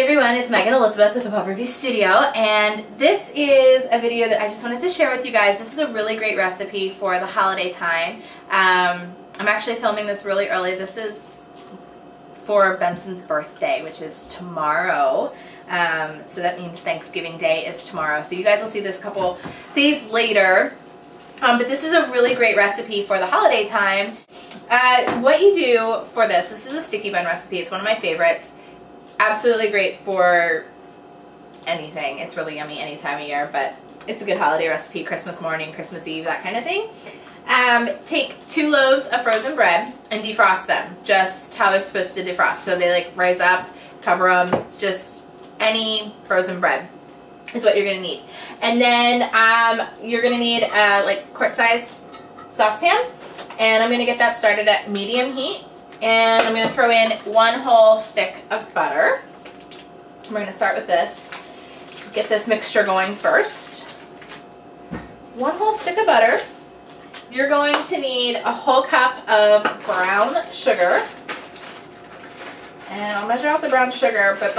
everyone, it's Megan Elizabeth with the Pop Review Studio, and this is a video that I just wanted to share with you guys. This is a really great recipe for the holiday time. I'm actually filming this really early. This is for Benson's birthday, which is tomorrow. So that means Thanksgiving Day is tomorrow. So you guys will see this a couple days later. But this is a really great recipe for the holiday time. What you do for this is a sticky bun recipe. It's one of my favorites. Absolutely great for anything. It's really yummy any time of year, but it's a good holiday recipe, Christmas morning, Christmas Eve, that kind of thing. Take 2 loaves of frozen bread and defrost them, just how they're supposed to defrost. So they like rise up, cover them, just any frozen bread is what you're going to need. And then you're going to need like quart size saucepan, and I'm going to get that started at medium heat. And I'm going to throw in 1 whole stick of butter. We're going to start with this. Get this mixture going first. 1 whole stick of butter. You're going to need a whole cup of brown sugar. And I'll measure out the brown sugar, but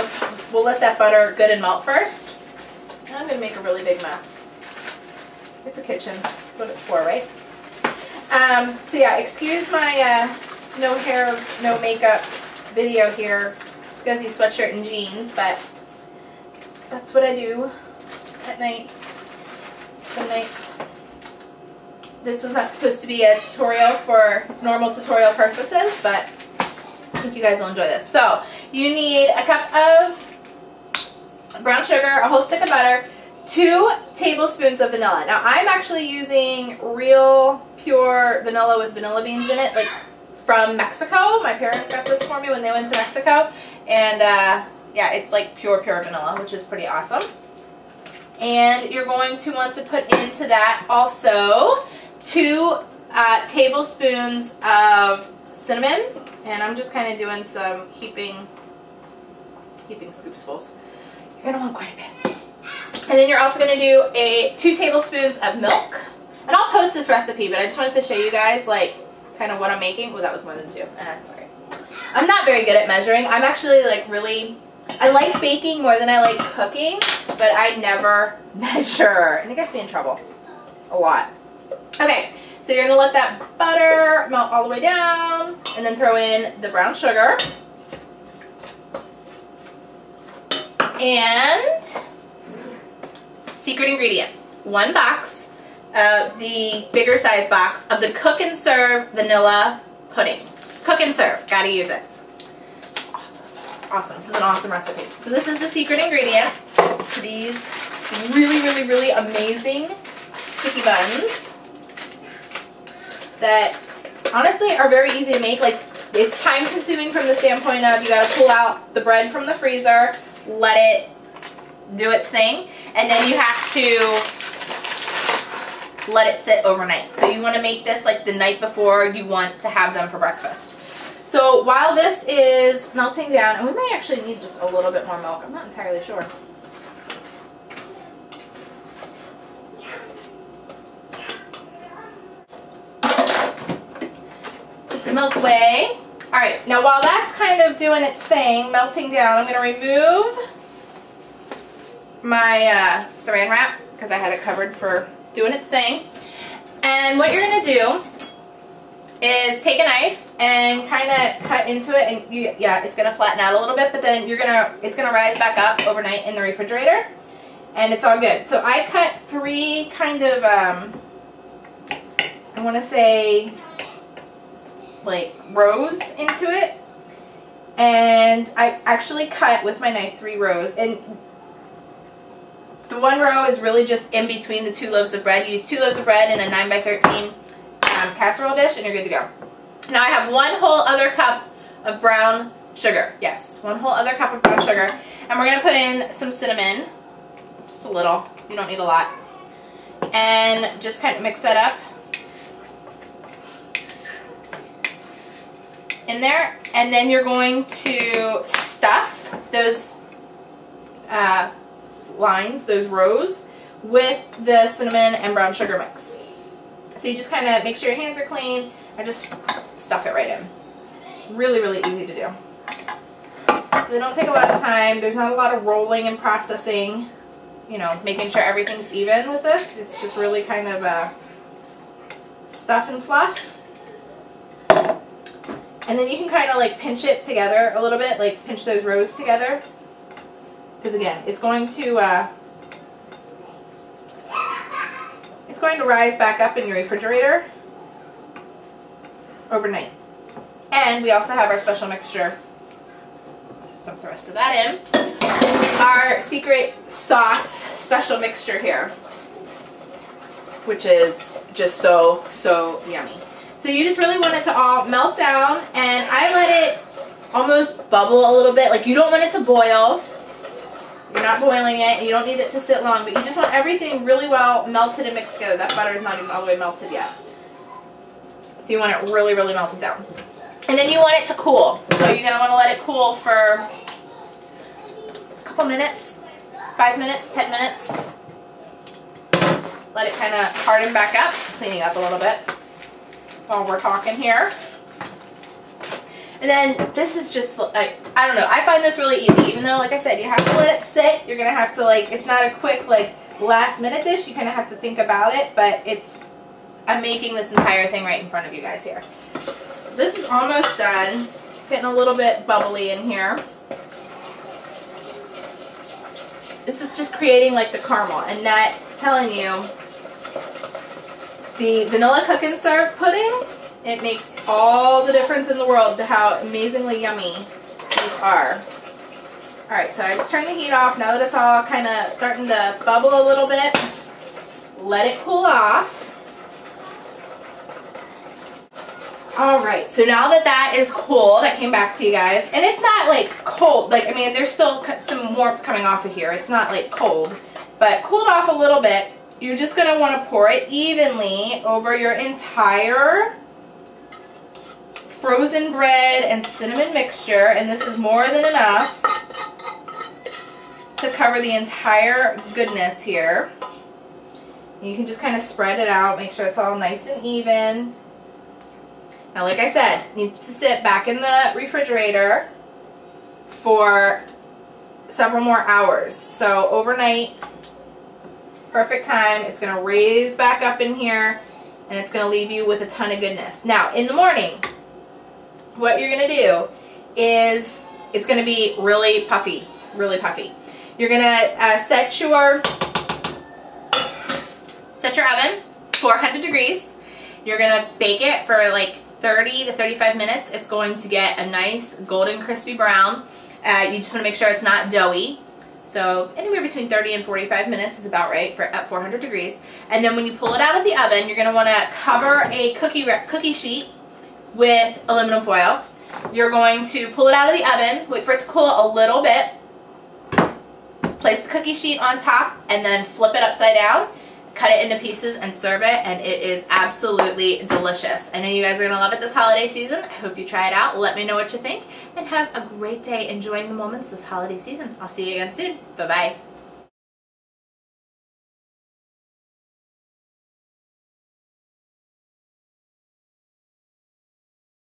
we'll let that butter good and melt first. And I'm going to make a really big mess. It's a kitchen. That's what it's for, right? So yeah, excuse my no hair, no makeup video here, scuzzy sweatshirt and jeans, but that's what I do at night, some nights. This was not supposed to be a tutorial for normal tutorial purposes, but I think you guys will enjoy this. So, you need a cup of brown sugar, a whole stick of butter, 2 tablespoons of vanilla. Now, I'm actually using real, pure vanilla with vanilla beans in it, like from Mexico. My parents got this for me when they went to Mexico, and yeah, it's like pure vanilla, which is pretty awesome. And you're going to want to put into that also 2 tablespoons of cinnamon, and I'm just kind of doing some heaping scoopsfuls. You're going to want quite a bit. And then you're also going to do 2 tablespoons of milk, and I'll post this recipe, but I just wanted to show you guys like kind of what I'm making. Oh, that was more than 2. Sorry. I'm not very good at measuring. I'm actually like I like baking more than I like cooking, but I never measure, and it gets me in trouble a lot. Okay, so you're gonna let that butter melt all the way down, and then throw in the brown sugar, and secret ingredient, 1 box. The bigger size box of the Cook and Serve vanilla pudding. Cook and Serve, gotta use it. Awesome. Awesome. This is an awesome recipe. So this is the secret ingredient to these really amazing sticky buns that honestly are very easy to make. Like, it's time consuming from the standpoint of you gotta pull out the bread from the freezer, let it do its thing, and then you have to let it sit overnight. So you want to make this like the night before you want to have them for breakfast. So while this is melting down, and we may actually need just a little bit more milk, I'm not entirely sure. Put the milk away. Alright, now while that's kind of doing its thing, melting down, I'm going to remove my saran wrap because I had it covered for doing its thing. And what you're going to do is take a knife and kind of cut into it, and yeah, it's going to flatten out a little bit, but then it's going to rise back up overnight in the refrigerator, and it's all good. So I cut 3 kind of, I want to say, like rows into it, and I actually cut with my knife 3 rows, and the 1 row is really just in between the 2 loaves of bread. You use 2 loaves of bread in a 9x13 casserole dish, and you're good to go. Now I have 1 whole other cup of brown sugar. Yes, 1 whole other cup of brown sugar. And we're going to put in some cinnamon. Just a little. You don't need a lot. And just kind of mix that up in there. And then you're going to stuff those lines, those rows, with the cinnamon and brown sugar mix. So you just kind of make sure your hands are clean and just stuff it right in. Really easy to do. So they don't take a lot of time. There's not a lot of rolling and processing, you know, making sure everything's even with this. It's just really kind of stuff and fluff. And then you can kind of like pinch it together a little bit, like pinch those rows together. Because again, it's going to rise back up in your refrigerator overnight. And we also have our special mixture. Just dump the rest of that in. Our secret sauce special mixture here, which is just so, so yummy. So you just really want it to all melt down, and I let it almost bubble a little bit. Like, you don't want it to boil. You're not boiling it. You don't need it to sit long, but you just want everything really well melted and mixed together. That butter is not even all the way melted yet. So you want it really, really melted down. And then you want it to cool. So you're going to want to let it cool for a couple minutes, 5 minutes, 10 minutes. Let it kind of harden back up, cleaning up a little bit while we're talking here. And then this is just like, I don't know, I find this really easy. Even though, like I said, you have to let it sit. You're going to have to, like, it's not a quick, like, last minute dish. You kind of have to think about it, but I'm making this entire thing right in front of you guys here. So this is almost done. Getting a little bit bubbly in here. This is just creating like the caramel, and that, telling you, the vanilla cook and serve pudding, it makes all the difference in the world to how amazingly yummy these are. Alright, so I just turn the heat off now that it's all kind of starting to bubble a little bit. Let it cool off. Alright, so now that that is cold, I came back to you guys, and it's not like cold, like, I mean, there's still some warmth coming off of here. It's not like cold, but cooled off a little bit. You're just going to want to pour it evenly over your entire frozen bread and cinnamon mixture, and this is more than enough to cover the entire goodness here. You can just kind of spread it out, make sure it's all nice and even. Now, like I said, it needs to sit back in the refrigerator for several more hours. So overnight, perfect time. It's going to raise back up in here, and it's going to leave you with a ton of goodness. Now, in the morning, what you're going to do is, it's going to be really puffy, really puffy. You're going to set your oven, 400 degrees. You're going to bake it for like 30 to 35 minutes. It's going to get a nice golden crispy brown. You just want to make sure it's not doughy. So anywhere between 30 and 45 minutes is about right at 400 degrees. And then when you pull it out of the oven, you're going to want to cover a cookie sheet with aluminum foil. You're going to pull it out of the oven, wait for it to cool a little bit, place the cookie sheet on top, and then flip it upside down. Cut it into pieces and serve it, and it is absolutely delicious. I know you guys are going to love it this holiday season. I hope you try it out. Let me know what you think, and have a great day enjoying the moments this holiday season. I'll see you again soon. Bye-bye.